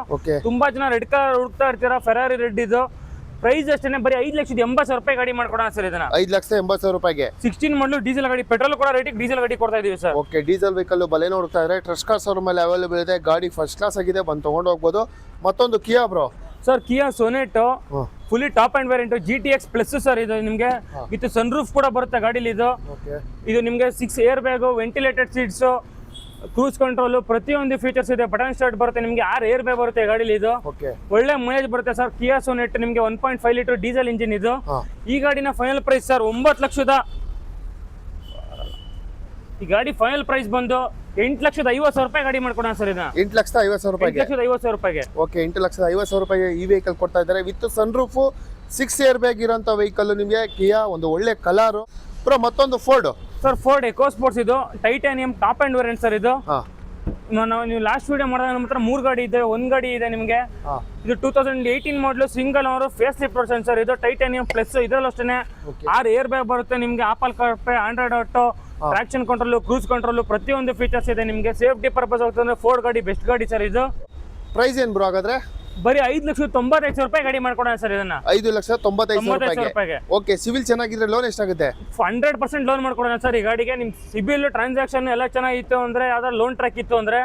ತುಂಬಾ ಜನ ರೆಡ್ ಕಾರ್ ಹುಡುಕ್ತಾ ಇರ್ತೀರಾ, ಫೆರಾರಿ ರೆಡ್ ಇದು. ಪ್ರೈಸ್ ಅಷ್ಟೇ, ಬರೀ 5,80,000 ರೂಪಾಯಿ ಗಾಡಿ ಮಾಡ್ಕೊಡೋಣ ಸರ್ ಇದನ್ನ. 5,80,000 ರೂಪಾಯಿಗೆ 16 ಮಾಡಲು ಡೀಸೆಲ್ ಗಾಡಿ. ಪೆಟ್ರೋಲ್ ಕೂಡ ರೇಟಿಗೆ ಡೀಸೆಲ್ ಗಾಡಿ ಕೊಡ್ತಾ ಇದೀವಿ sir. Okay, diesel vehicle Baleno ಹುಡುಕ್ತಾ ಇದ್ರೆ ಟ್ರಸ್ಕಾರ್ ಶೋರೂಮ್ ಅಲ್ಲಿ ಅವೈಲೇಬಲ್ ಇದೆ. ಗಾಡಿ ಫಸ್ಟ್ ಕ್ಲಾಸ್ ಆಗಿದೆ, ಬಂದು ತಗೊಂಡು ಹೋಗ್ಬೋದು. ಮತ್ತೊಂದು Kia bro. Sir Kia Sonet, fully top and variant, GTX plus sir ಇದು. ನಿಮಗೆ ವಿತ್ ಸನ್ ರೂಫ್ ಕೂಡ ಬರುತ್ತೆ ಗಾಡಿಲಿ ಇದು. ಇದು ನಿಮಗೆ 6 air bag, ventilated seats, cruise control, ಪ್ರತಿಯೊಂದು ಫೀಚರ್ಸ್ ಇದೆ. ಬಟನ್ ಸ್ಟಾರ್ಟ್ ಬರುತ್ತೆ, ನಿಮಗೆ 6 ಏರ್ ಬ್ಯಾಗ್ ಬರುತ್ತೆ ಗಾಡಿಲಿ ಇದು. ಒಳ್ಳೆ ಮೈಲೇಜ್ ಬರುತ್ತೆ ಸರ್. ಕಿಯಾ ಸೊನೆಟ್ ನಿಮಗೆ 1.5 ಲೀಟರ್ ಡೀಸೆಲ್ ಇಂಜಿನ್ ಇದು. ಈ ಗಾಡಿನ ಫೈನಲ್ ಪ್ರೈಸ್ ಸರ್ 9 ಲಕ್ಷದ. ಈ ಗಾಡಿ ಫೈನಲ್ ಪ್ರೈಸ್ ಬಂದು 8,50,000 ರೂಪಾಯಿ ಗಾಡಿ ಮಾಡ್ಕೊಡೋಣ ಸರ್ ಇದನ್ನ. 8,50,000 ರೂಪಾಯಿಗೆ. 8,50,000 ರೂಪಾಯಿಗೆ. ಓಕೆ 8,50,000 ರೂಪಾಯಿಗೆ ಈ ವೆಹಿಕಲ್ ಕೊಡ್ತಾ ಇದ್ದಾರೆ ವಿತ್ ಸನ್ರೂಫ್ 6 ಏರ್ ಬ್ಯಾಗ್ ಇರೋಂಥ ವೆಹಿಕಲ್ ನಿಮಗೆ ಕಿಯಾ, ಒಂದು ಒಳ್ಳೆ ಕಲರ್ ಬ್ರೋ. ಮತ್ತೊಂದು Ford sir, Ford Eco Sports ಇದು Titanium top and variant sir ಇದು. ನೀವು ಲಾಸ್ಟ್ ವಿಡಿಯೋ ಮಾಡಿದಾಗ ನಮ್ಮ ಹತ್ರ 3 ಗಾಡಿ ಇದೆ, 1 ಗಾಡಿ ಇದೆ ನಿಮಗೆ. ಇದು 2018 ಮಾಡಲು single owner face lift version sir ಇದು. ಟೈಟಾನಿಯಂ ಪ್ಲಸ್ ಇದರಲ್ಲೂ ಅಷ್ಟೇ 6 ಏರ್ ಬ್ಯಾಗ್ ಬರುತ್ತೆ ನಿಮಗೆ. Apple CarPlay, Android Auto, traction control, cruise control, ಪ್ರತಿಯೊಂದು ಫೀಚರ್ಸ್ ಇದೆ ನಿಮಗೆ. ಸೇಫ್ಟಿ ಪರ್ಪಸ್ ಆಗ್ತದೆ ಫೋರ್ಡ್ ಗಾಡಿ ಬೆಸ್ಟ್ ಗಾಡಿ ಸರ್ ಇದು. ಪ್ರೈಸ್ ಏನ್ ಬ್ರೋ ಹಾಗಾದ್ರೆ? ಬರೀ 5,95,000 ರೂಪಾಯಿ ಗಾಡಿ ಮಾಡ್ಕೊಡೋಣ ಸರ್ ಇದನ್ನ. 5,95,000 ರೂಪಾಯಿಗೆ. ಓಕೆ, ಸಿವಿಲ್ ಚೆನ್ನಾಗಿದ್ರೆ ಲೋನ್ ಎಷ್ಟಾಗುತ್ತೆ? 100% ಲೋನ್ ಮಾಡ್ಕೊಡೋಣ ಸರ್ ಈ ಗಾಡಿಗೆ. ನಿಮ್ ಸಿಬಿಲ್ ಟ್ರಾನ್ಸಾಕ್ಷನ್ ಎಲ್ಲ ಚೆನ್ನಾಗಿತ್ತು ಅಂದ್ರೆ, ಯಾವ್ದಾದ್ರು ಲೋನ್ ಟ್ರ್ಯಾಕ್ ಇತ್ತು ಅಂದ್ರೆ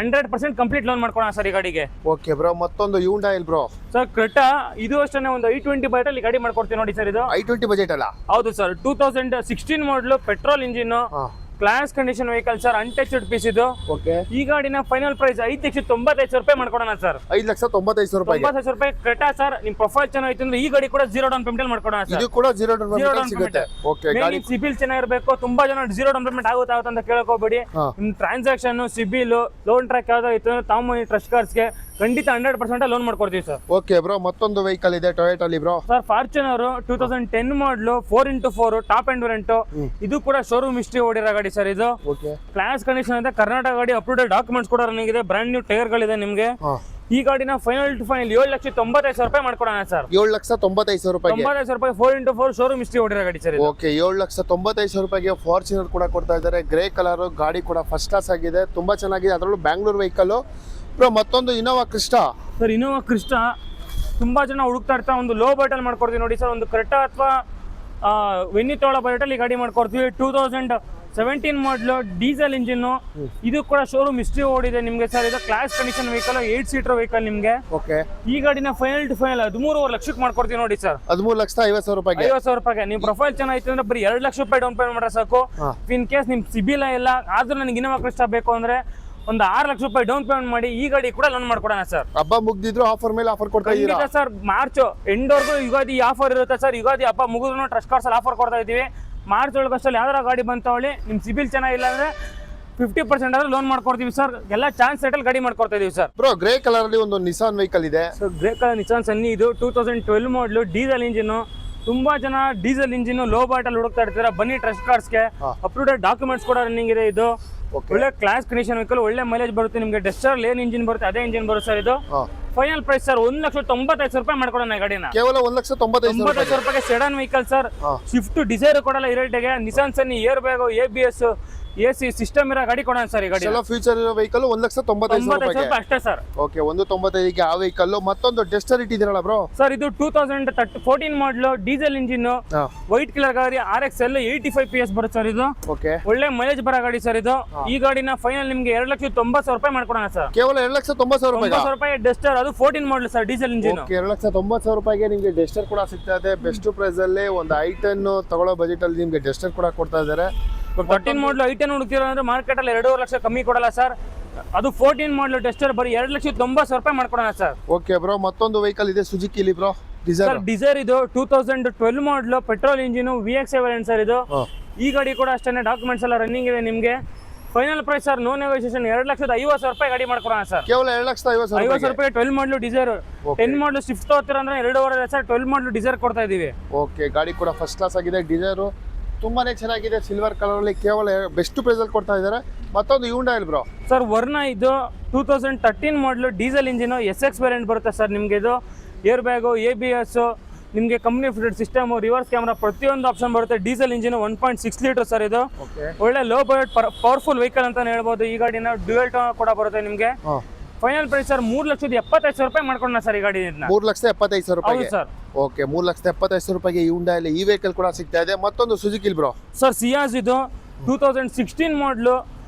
100% ಕಂಪ್ಲೀಟ್ ಲೋನ್ ಮಾಡ್ಕೊಡೋಣ ಸರ್ ಈ ಗಾಡಿಗೆ. ಓಕೆ ಬ್ರೋ, ಮತ್ತೊಂದು Hyundai ಬ್ರೋ. ಸರ್ ಕ್ರೆಟಾ, ಇದು ಅಷ್ಟೇ ಒಂದು i20 ಬಜೆಟ್ ಅಲ್ಲಿ ಗಾಡಿ ಮಾಡ್ಕೊಡ್ತೀವಿ ನೋಡಿ ಸರ್ ಇದು. i20 ಬಜೆಟ್ ಅಲ್ಲ? ಹೌದು sir, 2016 model petrol engine, class condition vehicle sir, untouched piece ಇದು. ಓಕೆ, ಈ ಗಾಡಿನ ಫೈನಲ್ ಪ್ರೈಸ್ 5,95,000 ರೂಪಾಯಿ ಮಾಡ್ಕೊಡೋಣ ಸರ್. 5,95,000 ರೂಪಾಯಿ. 95,000 ರೂಪಾಯಿ ಕ್ರೆಟಾ ಸರ್. ನಿಮ್ ಪ್ರೊಫೈಲ್ ಚೆನ್ನಾಗಿತ್ತು ಅಂದ್ರೆ ಈ ಗಾಡಿ ಕೂಡ 0 ಡೌನ್ ಪೇಮೆಂಟ್ ಮಾಡ್ಕೊಡೋಣ ಸರ್. ಇದು ಕೂಡ 0 ಡೌನ್ ಪೇಮೆಂಟ್ ಸಿಗುತ್ತೆ. ಓಕೆ, ಗಾಡಿ ಸಿಬಿಲ್ ಚೆನ್ನಾಗಿರ್ಬೇಕು. ತುಂಬಾ ಜನ 0 ಡೌನ್ ಪೇಮೆಂಟ್ ಆಗುತ್ತೆ ಅಂತ ಕೇಳಕೋಬೇಡಿ. ನಿಮ್ ಟ್ರಾನ್ಸಾಕ್ಷನ್, ಸಿಬಿಲ್, ಲೋನ್ ಟ್ರ್ಯಾಕ್ ಯಾವ್ದೋ ಇತ್ತು ತಾವು ಟ್ರಸ್ಟ್ ಕಾರ್ಡ್ಸ್ಗೆ ಖಂಡಿತ 100% ಲೋನ್ ಮಾಡ್ಕೊಡ್ತೀವಿ ಸರ್. ಓಕೆ ಬ್ರೋ, ಮತ್ತೊಂದು ವೆಹಿಕಲ್ ಇದೆ ಟೊಯೋಟಾ ಅಲ್ಲಿ ಬ್ರೋ. ಸರ್ ಫಾರ್ಚುನರ್ 2010 ಮಾಡಲು 4x4 ಟಾಪ್ ಅಂಡ್ ವೇರಿಯಂಟ್. ಇದು ಕೂಡ ಶೋರೂಮ್ ಹಿಸ್ಟ್ರಿ ಓಡಿರೋ ಗಾಡಿ ಸರ್ ಇದು. ಕ್ಲಾಸ್ ಕಂಡೀಷನ್ ಇದೆ, ಕರ್ನಾಟಕ ಗಾಡಿ, ಅಪ್ರೂವ್ಡ್ ಡಾಕ್ಯುಮೆಂಟ್ಸ್ ಕೂಡ ರನ್ನಿಂಗ್ ಇದೆ, ಬ್ರಾಂಡ್ ನ್ಯೂ ಟೈರ್ ಗಳಿದೆ ನಿಮಗೆ. ಈ ಗಾಡಿನ ಫೈನಲ್ ಟು ಫೈನಲ್ 7,95,000 ರೂಪಾಯಿ ಮಾಡ್ಕೊಡೋಣ ಸರ್. 7,95,000 ರೂಪಾಯಿ. 95,000 ರೂಪಾಯಿ 4x4 ಶೋರೂಮ್ ಹಿಸ್ಟ್ರಿ ಓಡಿರೋ ಗಾಡಿ ಸರ್. ಓಕೆ, 7,95,000 ರೂಪಾಯಿಗೆ ಫಾರ್ಚುನರ್ ಕೂಡ ಕೊಡ್ತಾ ಇದ್ದಾರೆ. ಗ್ರೇ ಕಲರ್ ಗಾಡಿ ಕೂಡ ಫಸ್ಟ್ ಕ್ಲಾಸ್ ಆಗಿದೆ, ತುಂಬಾ ಚೆನ್ನಾಗಿದೆ. ಅದರಲ್ಲೂ ಬ್ಯಾಂಗ್ಳೂರ್ ವೆಹಿಕಲ್ ಬ್ರೋ. ಮತ್ತೊಂದು Innova Crysta sir. Innova Crysta ತುಂಬಾ ಜನ ಹುಡುಕ್ತಾ ಇರ್ತಾ ಒಂದು ಲೋ ಬಜೆಟ್ ಅಲ್ಲಿ ಮಾಡ್ಕೊಡ್ತೀವಿ ನೋಡಿ ಸರ್. ಒಂದು ಕ್ರೆಟಾ ಅಥವಾ ವೆನ್ನಿತೋಳ ಬಜೆಟ್ ಅಲ್ಲಿ ಗಾಡಿ ಮಾಡ್ಕೊಡ್ತೀವಿ. 2017 ಮಾಡಲು ಡೀಸೆಲ್ ಇಂಜಿನ್. ಇದು ಕೂಡ ಶೋರೂಮ್ ಹಿಸ್ಟ್ರಿ ಓಡಿದೆ ನಿಮಗೆ ಸರ್. ಇದು class condition vehicle, 8 seater vehicle ನಿಮಗೆ. ಓಕೆ, ಈ ಗಾಡಿನ ಫೈನಲ್ ಟು ಫೈನಲ್ 13.5 ಲಕ್ಷಕ್ಕೆ ಮಾಡ್ಕೊಡ್ತೀವಿ ನೋಡಿ ಸರ್. 13,50,000 ರೂಪಾಯಿಗೆ. 50,000 ರೂಪಾಯಿಗೆ. ನಿಮ್ ಪ್ರೊಫೈಲ್ ಚೆನ್ನಾಗಿತ್ತು ಅಂದ್ರೆ ಬರೀ 2 ಲಕ್ಷ ರೂಪಾಯಿ ಡೌನ್ ಪೇಮೆಂಟ್ ಮಾಡ್ರೆ ಸಾಕು. ಇನ್ ಕೇಸ್ ನಿಮ್ ಸಿಬಿಲ್ ಎಲ್ಲ ಆದ್ರೂ ನನಗೆ ಇನೋವಾ ಕ್ರಿಸ್ಟಾ ಬೇಕು ಅಂದ್ರೆ ಒಂದು 6 ಲಕ್ಷ ರೂಪಾಯಿ ಡೌನ್ ಪೇಮೆಂಟ್ ಮಾಡಿ ಈ ಗಾಡಿ ಕೂಡ ಲೋನ್ ಮಾಡ್ಕೊಡೋಣ ಸರ್. ಹಬ್ಬ ಮುಗ್ದಿದ್ರು ಆಫರ್ ಮೇಲೆ ಆಫರ್ ಕೊಡ್ತಾ ಇದ್ದೀರಾ ಸರ್. ಮಾರ್ಚ್ ಎಂಡ್ವರೆಗೂ ಯುಗಾದಿ ಆಫರ್ ಇರುತ್ತೆ ಸರ್. ಯುಗಾದಿ ಹಬ್ಬ ಮುಗಿದ್ರು ಟ್ರಸ್ಟ್ ಕಾರ್ಡ್ಸ್ ಅಲ್ಲಿ ಆಫರ್ ಕೊಡ್ತಾ ಇದೀವಿ. ಮಾರ್ಚ್ ಒಳಗಷ್ಟಲ್ಲಿ ಯಾವ್ದಾರ ಗಾಡಿ ಬಂತವಳಿ, ನಿಮ್ ಸಿಬಿಲ್ ಚೆನ್ನಾಗಿಲ್ಲ ಅಂದ್ರೆ 50% ಆದ್ರೆ ಲೋನ್ ಮಾಡ್ಕೊಡ್ತೀವಿ ಸರ್. ಎಲ್ಲ ಚಾನ್ಸ್ ಸೆಟಲ್ ಗಾಡಿ ಮಾಡ್ಕೊಡ್ತಾ ಇದೀವಿ ಸರ್. ಬ್ರೋ, ಗ್ರೇ ಕಲರ್ ಅಲ್ಲಿ ಒಂದು ನಿಸಾನ್ ವೆಹಿಕಲ್ ಇದೆ sir. Grey colour Nissan Sunny ಇದು. 2012 ಮಾಡಲು ಡೀಸೆಲ್ ಇಂಜಿನ್. ತುಂಬಾ ಜನ ಡೀಸೆಲ್ ಇಂಜಿನ್ ಲೋ ಬಾಟಲ್ ಹುಡುಕ್ತಾ ಇರ್ತೀರಾ, ಬನ್ನಿ ಟ್ರಸ್ಟ್ ಕಾರ್ಡ್ಸ್ಗೆ. ಅಪ್ರೂವ್ಡ್ ಡಾಕ್ಯುಮೆಂಟ್ಸ್ ಕೂಡ ರನ್ನಿಂಗ್ ಇದೆ ಇದು. ಒಳ್ಳೆ ಕ್ಲಾಸ್ ಕಂಡೀಷನ್ ವೆಹಿಕಲ್, ಒಳ್ಳೆ ಮೈಲೇಜ್ ಬರುತ್ತೆ ನಿಮಗೆ. ಡೆಸ್ಟರ್ ಏನ್ ಇಂಜಿನ್ ಬರುತ್ತೆ ಅದೇ ಇಂಜಿನ್ ಬರುತ್ತೆ ಸರ್ ಇದು. ಫೈನಲ್ ಪ್ರೈಸ್ ಸರ್ 1,95,000 ರೂಪಾಯಿ ಮಾಡ್ಕೊಡೋಣ ಗಾಡಿನ. ಕೇವಲ 1,95,000 ರೂಪಾಯಿ. Sedan vehicle sir. Swift Dzire ಕೊಡಲ್ಲ ಈ ರೇಟ್ಗೆ. Nissan Sunny airbag, ABS, AC system ಇರೋ ಗಾಡಿ ಕೊಡೋಣ ಸರ್ ಈ ಗಾಡಿ. ಎಲ್ಲ ಫ್ಯೂಚರ್ ಇರೋ ವೆಹಿಕಲ್ 1,95,000 ರೂಪಾಯಿ ಅಷ್ಟೇ ಸರ್. ಓಕೆ, 1,95,000ಗೆ ಆ ವೆಹಿಕಲ್. ಮತ್ತೊಂದು ಡೆಸ್ಟರ್ ಇಟ್ಟಿದ್ದೀರಲ್ಲ ಬ್ರೋ ಸರ್. ಇದು 2014 ಮಾಡಲು ಡೀಸೆಲ್ ಇಂಜಿನ್, ವೈಟ್ ಕಲರ್ ಗಾಡಿ, RXL 85 PS ಬರುತ್ತೆ ಸರ್ ಇದು. ಓಕೆ, ಒಳ್ಳೆ ಮೈಲೇಜ್ ಬರೋ ಗಾಡಿ ಸರ್ ಇದು. ಈ ಗಾಡಿನ ಫೈನಲ್ ನಿಮ್ಗೆ 2,90,000 ರೂಪಾಯಿ ಮಾಡ್ಕೊಡೋಣ ಸರ್. ಕೇವಲ 2,90,000 ರೂಪಾಯಿ. ಡೆಸ್ಟರ್ ಅದು 14 ಮಾಡಲ್ ಸರ್, ಡೀಸೆಲ್ ಇಂಜಿನ್. 2,90,000 ರೂಪಾಯಿಗೆ ನಿಮಗೆ ಡೆಸ್ಟರ್ ಕೂಡ ಸಿಗ್ತಾ ಇದೆ. ಬೆಸ್ಟ್ ಪ್ರೈಸ್ ಅಲ್ಲಿ ಒಂದು i10 ತಗೊಳ್ಳೋ ಬಜೆಟ್ ಅಲ್ಲಿ ನಿಮಗೆ ಡೆಸ್ಟರ್ ಕೂಡ ಕೊಡ್ತಾ ಇದ್ದಾರೆ. 13 ಮಾಡಲ್ i10 ಹುಡುಕ್ತಿರೋ ಅಂದ್ರೆ ಮಾರ್ಕೆಟ್ ಅಲ್ಲಿ 2.5 ಲಕ್ಷ ಕಮ್ಮಿ ಕೊಡಲ್ಲ ಸರ್. ಅದು 14 ಮಾಡಲ್ ಡೆಸ್ಟರ್ ಬರೀ 2,90,000 ರೂಪಾಯಿ ಮಾಡ್ಕೊಡೋಣ ಸರ್. ಓಕೆ ಬ್ರೋ, ಮತ್ತೊಂದು ವೆಹಿಕಲ್ ಇದೆ ಸುಜುಕಿ ಇಲ್ಲಿ ಬ್ರೋ. ಡಿಸೈರ್ ಇದು 2012 ಮಾಡಲ್ petrol engine, VXI variant sir ಇದು. ಈ ಗಾಡಿ ಕೂಡ ಅಷ್ಟೇ ಡಾಕ್ಯುಮೆಂಟ್ಸ್ ಎಲ್ಲ ರನ್ನಿಂಗ್ ಇದೆ ನಿಮಗೆ. Final price sir, no negotiation 2,50,000 ರೂಪಾಯಿ ಗಾಡಿ ಮಾಡ್ಕೊಡೋಣ ಸರ್. ಕೇವಲ 2,50,000 ರೂಪಾಯಿ. 12 ಮಾಡಲ್ ಡಿಸೈರ್. 10 ಮಾಡಲ್ ಸ್ವಿಫ್ಟ್ ತಗೋತೀರ ಅಂದ್ರೆ 2.5 ಲಕ್ಷ. 12 ಮಾಡಲ್ ಡಿಸೈರ್ ಕೊಡ್ತಾ ಇದೀವಿ. ಓಕೆ, ಗಾಡಿ ಕೂಡ ಫಸ್ಟ್ ಕ್ಲಾಸ್ ಆಗಿದೆ. ಡಿಸೈರ್ ತುಂಬಾನೇ ಚೆನ್ನಾಗಿದೆ, ಸಿಲ್ವರ್ ಕಲರ್ ಅಲ್ಲಿ. ಕೇವಲ ಬೆಸ್ಟ್ ಪ್ರೈಸ್ ಅಲ್ಲಿ ಕೊಡ್ತಾ ಇದ್ದಾರೆ. ಮತ್ತೊಂದು Hyundai ಬ್ರೋ ಸರ್. ವರ್ನಾ ಇದು 2013 model diesel engine, SX variant ಬರುತ್ತೆ ಸರ್ ನಿಮ್ಗೆ. ಇದು ಏರ್ ಬ್ಯಾಗು, ABS, ನಿಮಗೆ company fitted system, reverse camera, ಪ್ರತಿಯೊಂದು ಆಪ್ಷನ್ ಬರುತ್ತೆ. ಡೀಸೆಲ್ ಇಂಜಿನ್ 1.6 ಲೀಟರ್ ಸರ್ ಇದು. ಒಳ್ಳೆ ಲೋ ಬಜೆಟ್ ಪವರ್ಫುಲ್ ವೆಹಿಕಲ್ ಅಂತ ಹೇಳ್ಬೋದು. ಈ ಗಾಡಿನ ಡ್ಯುಯಲ್ ಟೋನ್ ಕೂಡ ಬರುತ್ತೆ ನಿಮಗೆ. ಫೈನಲ್ ಪ್ರೈಸ್ ಸರ್ 3,75,000 ರೂಪಾಯಿ ಮಾಡ್ಕೊಂಡ ಸರ್ ಈ ಗಾಡಿ. 3,75,000 ರೂಪಾಯಿ ಸರ್. ಓಕೆ, 3,75,000 ರೂಪಾಯಿಗೆ Hyundai ಅಲ್ಲಿ ಈ ವೆಹಿಕಲ್ ಕೂಡ ಸಿಗ್ತಾ ಇದೆ. ಮತ್ತೊಂದು ಸುಜುಕಿ ಬ್ರೋ ಸರ್. ಸಿಯಾಸ್ ಇದು 2016 model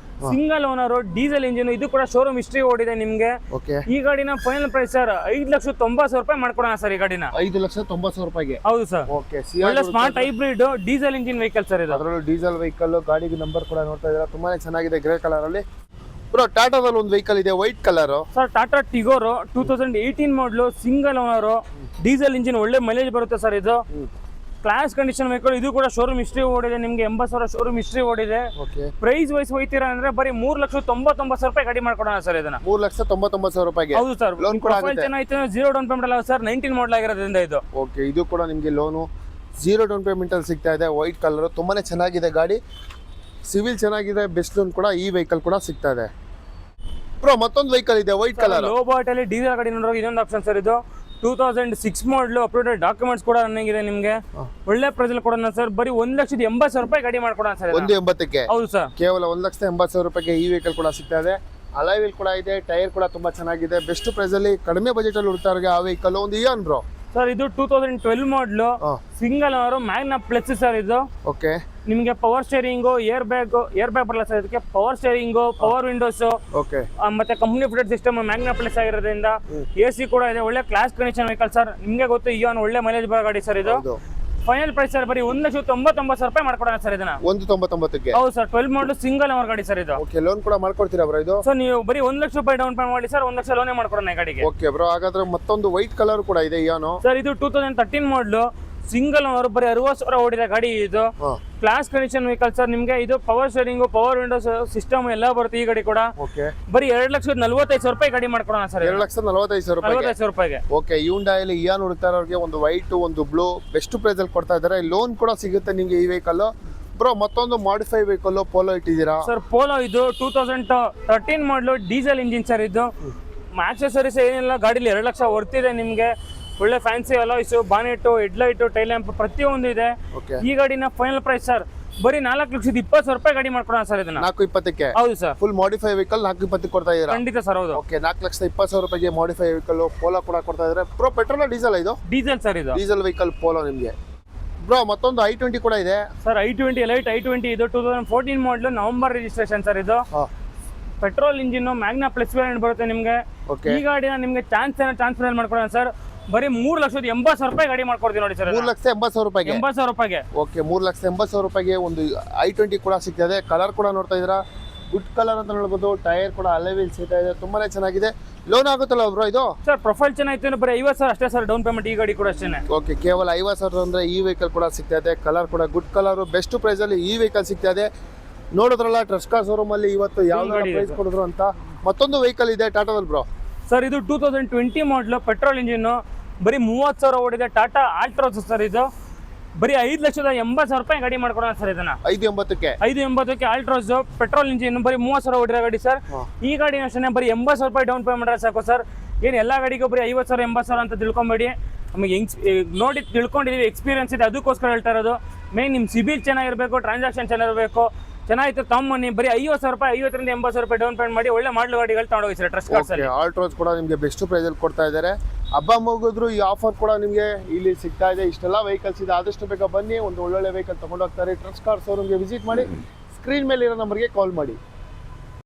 single owner diesel engine. ಇದು ಕೂಡ ಶೋರೂಮ್ ಹಿಸ್ಟ್ರಿ ಓಡಿದೆ ನಿಮ್ಗೆ. ಈ ಗಾಡಿನ ಫೈನಲ್ ಪ್ರೈಸ್ ಸರ್ 5,90,000 ರೂಪಾಯಿ ಮಾಡ್ಕೊಡೋಣ ಸರ್ ಈ ಗಾಡಿನ. 5,90,000 ರೂಪಾಯಿಗೆ. ಹೌದು ಸರ್. ಓಕೆ, ಒಳ್ಳೆ smart hybrid diesel engine vehicle sir ಇದು. ಅದರಲ್ಲೂ ಡೀಸೆಲ್ ವೆಹಿಕಲ್. ಗಾಡಿಗೆ ನಂಬರ್ ಕೂಡ ನೋಡ್ತಾ ಇದ್ದೀರಾ, ತುಂಬಾನೇ ಚೆನ್ನಾಗಿದೆ ಗ್ರೇ ಕಲರ್ ಅಲ್ಲಿ. ಬ್ರೋ, ಟಾಟಾದಲ್ಲಿ ಒಂದು ವೆಹಿಕಲ್ ಇದೆ white colour sir. Tata Tigor 2018 ಮಾಡಲು ಸಿಂಗಲ್ ಓನರ್ ಡೀಸೆಲ್ ಇಂಜಿನ್, ಒಳ್ಳೆ ಮೈಲೇಜ್ ಬರುತ್ತೆ ಸರ್ ಇದು. ಕ್ಲಾಸ್ ಕಂಡೀಷನ್ ವೆಹಿಕಲ್, ಇದು ಕೂಡ ಶೋರೂಮ್ ಹಿಸ್ಟ್ರಿ ಓಡಿದೆ ನಿಮಗೆ, 80,000 ಶೋರೂಮ್ ಹಿಸ್ಟ್ರಿ ಓಡಿದೆ. ಓಕೆ, ಪ್ರೈಸ್ ವೈಸ್ ಹೋಯ್ತೀರಾ ಅಂದ್ರೆ ಬರೀ 3,99,000 ರೂಪಾಯಿ ಗಾಡಿ ಮಾಡ್ಕೊಡೋಣ ಸರ್ ಇದನ್ನ. 3,99,000 ರೂಪಾಯಿಗೆ. ಹೌದು ಸರ್, ಲೋನ್ ಕೂಡ ಆಗುತ್ತೆ. ಚೆನ್ನಾಯ್ತು, 0 ಡೌನ್ ಪೇಮೆಂಟ್ ಅಲ್ಲ ಸರ್, 19 ಮಾಡಲ್ ಆಗಿರೋದ್ರಿಂದ ಇದು. ಓಕೆ, ಇದು ಕೂಡ ನಿಮಗೆ ಲೋನು 0 ಡೌನ್ ಪೇಮೆಂಟ್ ಅಲ್ಲಿ ಸಿಗ್ತಾ ಇದೆ. ವೈಟ್ ಕಲರ್ ತುಂಬಾನೇ ಚೆನ್ನಾಗಿದೆ ಗಾಡಿ, ಸಿವಿಲ್ ಚೆನ್ನಾಗಿದೆ, ಬೆಸ್ಟ್ ಲೋನ್ ಕೂಡ ಈ ವೆಹಿಕಲ್ ಕೂಡ ಸಿಗ್ತಾ ಇದೆ. ಬ್ರೋ ಮತ್ತೊಂದು ವೆಹಿಕಲ್ ಇದೆ ವೈಟ್ ಕಲರ್. ಲೋ ಬಾಟ್ ಅಲ್ಲಿ ಡೀಸೆಲ್ ಗಾಡಿ ನೋಡೋ ಇದೊಂದು ಆಪ್ಷನ್ ಸರ್. ಇದು 2006 ಮಾಡಲು, ಅಪ್ಡೇಟೆಡ್ ಡಾಕ್ಯುಮೆಂಟ್ಸ್ ಕೂಡ ರನ್ನಿಂಗ್ ಇದೆ ನಿಮಗೆ. ಒಳ್ಳೆ ಪ್ರೈಸ್ ಕೊಡೋಣ ಸರ್, ಬರೀ 1,80,000 ರೂಪಾಯಿ ಗಾಡಿ ಮಾಡ್ಕೊಡೋಣ ಸರ್. 1,80,000ಕ್ಕೆ. ಹೌದು ಸರ್, ಕೇವಲ 1,80,000 ರೂಪಾಯಿಗೆ ಈ ವೆಹಿಕಲ್ ಕೂಡ ಸಿಗ್ತಾ ಇದೆ. ಅಲಾಯ್ ವೀಲ್ ಕೂಡ ಇದೆ, ಟೈರ್ ಕೂಡ ತುಂಬಾ ಚೆನ್ನಾಗಿದೆ, ಬೆಸ್ಟ್ ಪ್ರೈಸ್ ಅಲ್ಲಿ ಕಡಿಮೆ ಬಜೆಟ್ ಅಲ್ಲಿ ಹುಡ್ತಾರೆ ಆ ವೆಹಿಕಲ್. ಒಂದು ಇಯಾನ್ ಬ್ರೋ ಸರ್, ಇದು 2012 ಮಾಡಲು, ಸಿಂಗಲ್ ಅವರು ಮ್ಯಾಗ್ನಾ ಪ್ಲಸ್ ಸರ್. ಇದು ಓಕೆ, ನಿಮಗೆ ಪವರ್ ಸ್ಟೇರಿಂಗು, ಏರ್ ಬ್ಯಾಗ್ ಬರಲ್ಲ ಸರ್ ಇದಕ್ಕೆ. Power steering, power windows, okay, ಮತ್ತೆ company fitted system Magna plus ಆಗಿರೋದ್ರಿಂದ AC ಕೂಡ ಇದೆ. ಒಳ್ಳೆ ಕ್ಲಾಸ್ ಕಂಡೀಷನ್ ವೆಹಿಕಲ್ ಸರ್. ನಿಮಗೆ ಗೊತ್ತು ಇಯಾನ್ ಒಳ್ಳೆ ಮೈಲೇಜ್ ಬರೋ ಗಾಡಿ ಸರ್. ಇದು ಫೈನಲ್ ಪ್ರೈಸ್ ಸರ್ ಬರೀ 1,99,000 ರೂಪಾಯಿ ಮಾಡ್ಕೊಡೋಣ ಸರ್ ಇದನ್ನ. 1,99,000ಕ್ಕೆ. ಹೌದು ಸರ್, 12 ಮಾಡಲು ಸಿಂಗಲ್ ಅವರ್ ಗಾಡಿ ಸರ್ ಇದು. ಓಕೆ, ಲೋನ್ ಕೂಡ ಮಾಡ್ಕೊಡ್ತೀರಾ ಬ್ರೋ ಇದು? ಸರ್ ನೀವು ಬರೀ 1,00,000 ರೂಪಾಯಿ ಡೌನ್ ಪೇಮೆಂಟ್ ಮಾಡಿ ಸರ್, 1,00,000 ಲೋನೇ ಮಾಡ್ಕೊಡೋಣ ಈ ಗಾಡಿಗೆ. ಓಕೆ ಬ್ರೋ, ಹಾಗಾದ್ರೆ ಮತ್ತೊಂದು ವೈಟ್ ಕಲರ್ ಕೂಡ ಇದೆ ಇಯಾನು. ಸರ್ ಇದು 2013 ಮಾಡಲು, ಸಿಂಗಲ್ ಅವರು ಬರೀ 60,000 ಓಡಿದೆ ಗಾಡಿ ಇದು. Class condition vehicle sir. ನಿಮಗೆ ಇದು power steering, power Windows system ಎಲ್ಲ ಬರುತ್ತೆ ಈ ಗಾಡಿ ಕೂಡ. ಓಕೆ, ಬರೀ 2,45,000 ರೂಪಾಯಿ ಗಾಡಿ ಮಾಡ್ಕೊಡೋಣ ಸರ್. 2,45,000 ರೂಪಾಯಿಗೆ. ಓಕೆ, ಹ್ಯುಂಡಾಯಲ್ಲಿ ಇಯಾನ್ ಹುಡುಕ್ತಾ ಇರೋರಿಗೆ ಒಂದು ವೈಟ್ ಒಂದು ಬ್ಲೂ ಬೆಸ್ಟ್ ಪ್ರೈಸ್ ಅಲ್ಲಿ ಕೊಡ್ತಾ ಇದ್ದಾರೆ. ಲೋನ್ ಕೂಡ ಸಿಗುತ್ತೆ ನಿಮಗೆ ಈ ವೆಹಿಕಲ್. ಬ್ರೋ ಮತ್ತೊಂದು ಮಾಡಿಫೈ ವೆಹಿಕಲ್ ಪೋಲೋ ಇಟ್ಟಿದ್ದೀರಾ ಸರ್. ಪೋಲೋ ಇದು 2013 ಮಾಡಲು, ಡೀಸೆಲ್ ಇಂಜಿನ್ ಸರ್. ಇದು ಆಕ್ಸೆಸರೀಸ್ ಏನಿಲ್ಲ ಗಾಡಿಲಿ, 2 ಲಕ್ಷ ವರ್ತಿದೆ ನಿಮಗೆ. ಒಳ್ಳೆ fancy alloys, bonnet, headlight, tail lamp ಪ್ರತಿಯೊಂದು ಇದೆ. ಈ ಗಾಡಿನ ಫೈನಲ್ ಪ್ರೈಸ್ ಸರ್ ಬರೀ 4,20,000 ರೂಪಾಯಿ ಗಾಡಿ ಮಾಡ್ಕೊಡೋಣ ಸರ್ ಇದನ್ನ. 4,20,000ಕ್ಕೆ. ಹೌದು ಸರ್, ಫುಲ್ ಮಾಡಿಫೈ ವೆಹಿಕಲ್ 4,20,000 ಕೊಡ್ತಾ ಇದ್ದೀರಾ? ಖಂಡಿತ ಸರ್. ಹೌದು. ಓಕೆ, 4,20,000 ರೂಪಾಯಿಗೆ ಮಾಡಿಫೈ ವೆಹಿಕಲ್ ಪೋಲೋ ಕೂಡ ಕೊಡ್ತಾ ಇದ್ದಾರೆ. ಬ್ರೋ ಪೆಟ್ರೋಲ್ ಡೀಸೆಲ್ ಇದು? ಡೀಸೆಲ್ ಸರ್ ಇದು. ಡೀಸೆಲ್ ವೆಹಿಕಲ್ ಪೋಲೋ ನಿಮಗೆ. ಬ್ರೋ ಮತ್ತೊಂದು i20 ಕೂಡ ಇದೆ ಸರ್. i20 ಲೈಟ್ i20 ಇದು 2014 ಮಾಡಲು, ನವೆಂಬರ್ ರಿಜಿಸ್ಟ್ರೇಷನ್ ಸರ್. ಇದು petrol engine, Magna plus variant ಬರುತ್ತೆ ನಿಮಗೆ. ಈ ಗಾಡಿನ ನಿಮಗೆ ಚಾನ್ಸ್ ಮಾಡ್ಕೊಡೋಣ ಸರ್. ಬರೀ 3,80,000 ರೂಪಾಯಿ ಗಾಡಿ ಮಾಡ್ಕೊಡ್ತೀವಿ ನೋಡಿ ಸರ್. 3,80,000 ರೂಪಾಯಿಗೆ. 80,000 ರೂಪಾಯಿಗೆ. ಓಕೆ, 3,80,000 ರೂಪಾಯಿಗೆ ಒಂದು i20 ಕೂಡ ಸಿಗ್ತದೆ. ಕಲರ್ ಕೂಡ ನೋಡ್ತಾ ಇದ್ದೀರಾ, ಗುಡ್ ಕಲರ್ ಅಂತ ನೋಡ್ಬೋದು. ಟೈರ್ ಕೂಡ ಅಲಾಯ್ ವೀಲ್ಸ್ ಸಿಗ್ತಾ ಇದೆ, ತುಂಬಾನೇ ಚೆನ್ನಾಗಿದೆ. ಲೋನ್ ಆಗುತ್ತಲ್ಲ ಬ್ರೋ ಇದು? ಸರ್ ಪ್ರೊಫೈಲ್ ಚೆನ್ನಾಗಿತ್ತು, ಬರೀ 50,000 ಅಷ್ಟೇ ಸರ್ ಡೌನ್ ಪೇಮೆಂಟ್ ಈ ಗಾಡಿ ಕೂಡ ಅಷ್ಟೇ. ಓಕೆ, ಕೇವಲ 50,000 ಅಂದ್ರೆ ಈ ವೆಹಿಕಲ್ ಕೂಡ ಸಿಗ್ತಾ ಇದೆ. ಕಲರ್ ಕೂಡ ಗುಡ್ ಕಲರ್, ಬೆಸ್ಟ್ ಪ್ರೈಸ್ ಅಲ್ಲಿ ಈ ವೆಹಿಕಲ್ ಸಿಗ್ತಾ ಇದೆ. ನೋಡಿದ್ರಲ್ಲ ಟ್ರಸ್ಕಾ ಶೋರೂಮ್ ಅಲ್ಲಿ ಇವತ್ತು ಯಾವ ಪ್ರೈಸ್ ಕೊಡಿದ್ರು ಅಂತ. ಮತ್ತೊಂದು ವೆಹಿಕಲ್ ಇದೆ ಟಾಟಾದಲ್ಲಿ ಬ್ರೋ. ಸರ್ ಇದು 2020 ಮಾಡಲು, ಪೆಟ್ರೋಲ್ ಇಂಜಿನ್, ಬರೀ 30,000 ಓಡಿದೆ. ಟಾಟಾ ಆಲ್ಟ್ರೋಸ್ ಸರ್. ಇದು ಬರೀ 5,80,000 ರೂಪಾಯಿ ಗಾಡಿ ಮಾಡ್ಕೊಡೋಣ ಸರ್ ಇದನ್ನ. 5,80,000ಕ್ಕೆ ಆಲ್ಟ್ರೋಸ್, ಪೆಟ್ರೋಲ್ ಇಂಜಿನ್, ಬರೀ 30,000 ಓಡಿರೋ ಗಾಡಿ ಸರ್. ಈ ಗಾಡಿ ಅಷ್ಟೇ ಬರೀ 80,000 ರೂಪಾಯಿ ಡೌನ್ ಪೇಮೆಂಟ್ ಸಾಕು ಸರ್. ಏನು ಎಲ್ಲ ಗಾಡಿಗೂ ಬರೀ 50,000 80,000 ಅಂತ ತಿಳ್ಕೊಬೇಡಿ. ನಮಗೆ ನೋಡಿ ತಿಳ್ಕೊಂಡಿದೀವಿ, ಎಕ್ಸ್ಪೀರಿಯನ್ಸ್ ಇದೆ, ಅದಕ್ಕೋಸ್ಕರ ಹೇಳ್ತಾ ಇರೋದು. ಮೇನ್ ನಿಮ್ಮ ಸಿಬಿಲ್ ಚೆನ್ನಾಗಿರಬೇಕು, ಟ್ರಾನ್ಸಾಕ್ಷನ್ ಚೆನ್ನಾಗಿರಬೇಕು. ಚೆನ್ನಾಗಿತ್ತು ತಮ್ಮನಿ. ಬರೀ 50,000 ರೂಪಾಯಿ, 50,000 ರಿಂದ 80,000 ರೂಪಾಯಿ ಡೌನ್ ಪೇಮೆಂಟ್ ಮಾಡಿ ಒಳ್ಳೆ ಮಾಡಲ್ ಗಾಡಿಗಳು ತಗೊಂಡೋಗಿ ಸರ್ ಟ್ರಸ್ಟ್ ಕಾರ್ಸ್ ಅಲ್ಲಿ. ಆಲ್ಟ್ರೋಸ್ ಕೂಡ ನಿಮಗೆ ಬೆಸ್ಟ್ ಪ್ರೈಸ್ ಅಲ್ಲಿ ಕೊಡ್ತಾ ಇದ್ದಾರೆ. ಹಬ್ಬ ಮುಗಿದ್ರು ಈ ಆಫರ್ ಕೂಡ ನಿಮಗೆ ಇಲ್ಲಿ ಸಿಗ್ತಾ ಇದೆ. ಇಷ್ಟೆಲ್ಲ ವೆಹಿಕಲ್ಸ್ ಇದೆ, ಆದಷ್ಟು ಬೇಗ ಬನ್ನಿ, ಒಂದು ಒಳ್ಳೊಳ್ಳೆ ವೆಹಿಕಲ್ ತಗೊಂಡೋಗ್ತಾರೆ. ಟ್ರಸ್ಟ್ ಕಾರ್ ಶೋರೂಮ್ಗೆ ವಿಸಿಟ್ ಮಾಡಿ, ಸ್ಕ್ರೀನ್ ಮೇಲೆ ಇರೋ ನಂಬರ್ಗೆ ಕಾಲ್ ಮಾಡಿ.